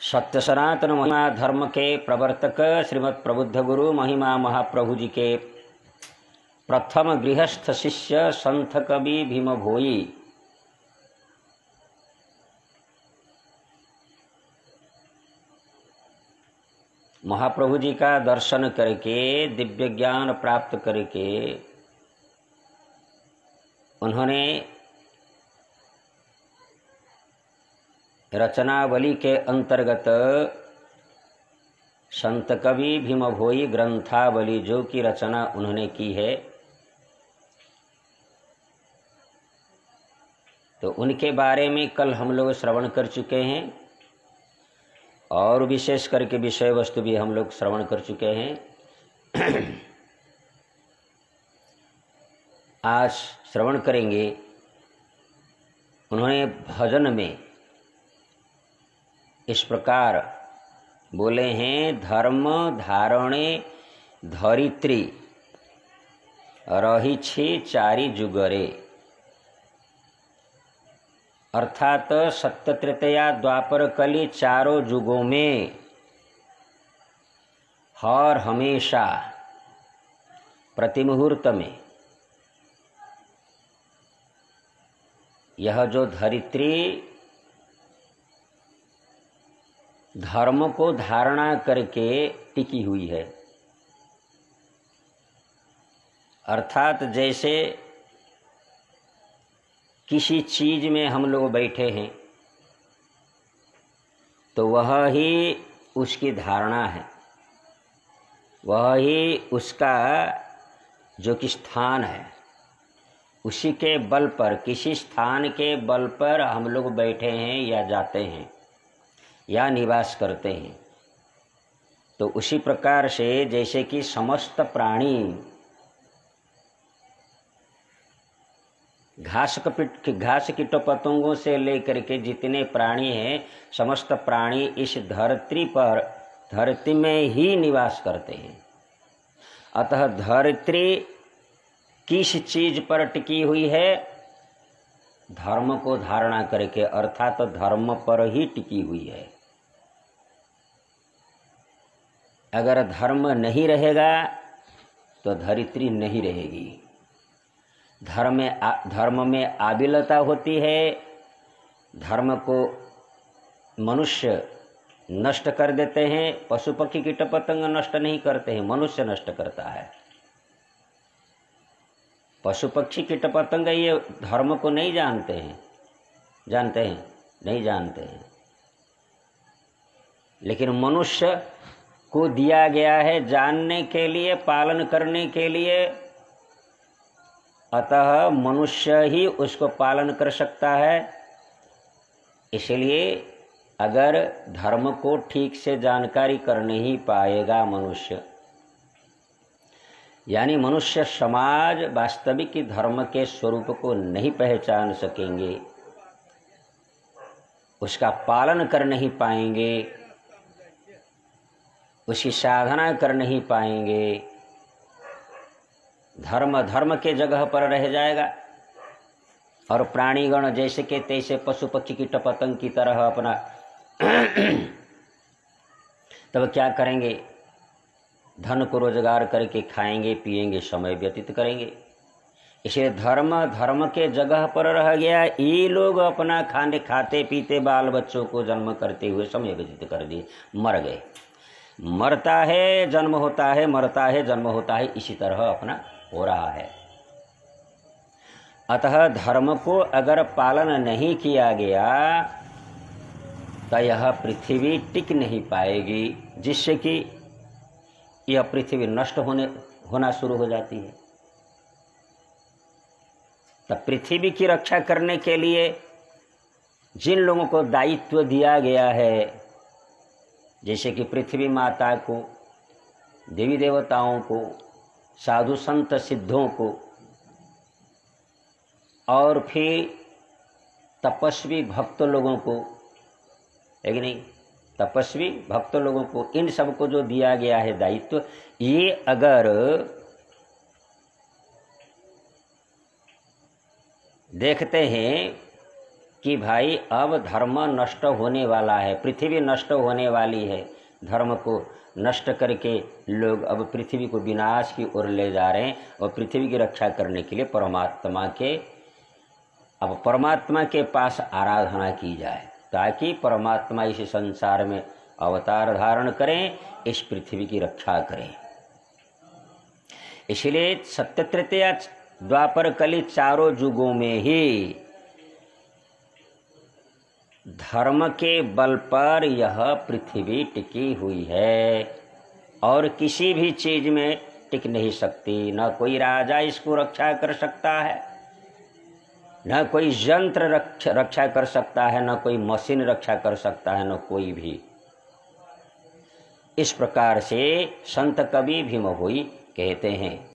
सत्य सनातन महिमा धर्म के प्रवर्तक श्रीमद् प्रबुद्ध गुरु महिमा महाप्रभु जी के प्रथम गृहस्थ शिष्य संत कवि भीम भोई महाप्रभु जी का दर्शन करके दिव्य ज्ञान प्राप्त करके उन्होंने रचनावली के अंतर्गत संत कवि भीम भोई ग्रंथावली जो की रचना उन्होंने की है, तो उनके बारे में कल हम लोग श्रवण कर चुके हैं और विशेष करके विषय वस्तु भी हम लोग श्रवण कर चुके हैं। आज श्रवण करेंगे। उन्होंने भजन में इस प्रकार बोले हैं, धर्म धारणे धरित्री रही छे चारि जुगरे, अर्थात सत्य त्रेतया द्वापर कली चारों जुगों में हर हमेशा प्रतिमुहूर्त में यह जो धरित्री धर्म को धारणा करके टिकी हुई है, अर्थात जैसे किसी चीज में हम लोग बैठे हैं तो वह ही उसकी धारणा है, वह ही उसका जो कि स्थान है, उसी के बल पर, किसी स्थान के बल पर हम लोग बैठे हैं या जाते हैं या निवास करते हैं। तो उसी प्रकार से जैसे कि समस्त प्राणी घास कीट पतंगों से लेकर के जितने प्राणी हैं, समस्त प्राणी इस धरती में ही निवास करते हैं। अतः धरती किस चीज पर टिकी हुई है? धर्म को धारणा करके, अर्थात धर्म पर ही टिकी हुई है। अगर धर्म नहीं रहेगा तो धरित्री नहीं रहेगी। धर्म में आबिलता होती है। धर्म को मनुष्य नष्ट कर देते हैं। पशु पक्षी कीट पतंग नष्ट नहीं करते हैं, मनुष्य नष्ट करता है। पशु पक्षी कीट पतंग ये धर्म को नहीं जानते हैं, जानते हैं? नहीं जानते हैं। लेकिन मनुष्य को दिया गया है जानने के लिए, पालन करने के लिए। अतः मनुष्य ही उसको पालन कर सकता है। इसलिए अगर धर्म को ठीक से जानकारी कर नहीं पाएगा मनुष्य, यानी मनुष्य समाज वास्तविक धर्म के स्वरूप को नहीं पहचान सकेंगे, उसका पालन कर नहीं पाएंगे, उसकी साधना कर नहीं पाएंगे, धर्म के जगह पर रह जाएगा और प्राणीगण जैसे के तैसे पशु पक्षी कीट पतंग की तरह अपना तब क्या करेंगे? धन को रोजगार करके खाएंगे, पिएंगे, समय व्यतीत करेंगे। इसलिए धर्म के जगह पर रह गया। ये लोग अपना खाते पीते बाल बच्चों को जन्म करते हुए समय व्यतीत कर दिए, मर गए। मरता है जन्म होता है, मरता है जन्म होता है, इसी तरह अपना हो रहा है। अतः धर्म को अगर पालन नहीं किया गया तो यह पृथ्वी टिक नहीं पाएगी, जिससे कि यह पृथ्वी नष्ट होना शुरू हो जाती है। तब पृथ्वी की रक्षा करने के लिए जिन लोगों को दायित्व दिया गया है, जैसे कि पृथ्वी माता को, देवी देवताओं को, साधु संत सिद्धों को और फिर तपस्वी भक्त लोगों को, है कि नहीं? तपस्वी भक्त लोगों को, इन सबको जो दिया गया है दायित्व, ये अगर देखते हैं कि भाई अब धर्म नष्ट होने वाला है, पृथ्वी नष्ट होने वाली है, धर्म को नष्ट करके लोग अब पृथ्वी को विनाश की ओर ले जा रहे हैं और पृथ्वी की रक्षा करने के लिए परमात्मा के पास आराधना की जाए, ताकि परमात्मा इस संसार में अवतार धारण करें, इस पृथ्वी की रक्षा करें। इसलिए सत्य तृतीया द्वापर कली चारों युगों में ही धर्म के बल पर यह पृथ्वी टिकी हुई है और किसी भी चीज में टिक नहीं सकती। न कोई राजा इसको रक्षा कर सकता है, न कोई यंत्र रक्षा कर सकता है, न कोई मशीन रक्षा कर सकता है, न कोई भी। इस प्रकार से संत कवि भीम भोई कहते हैं।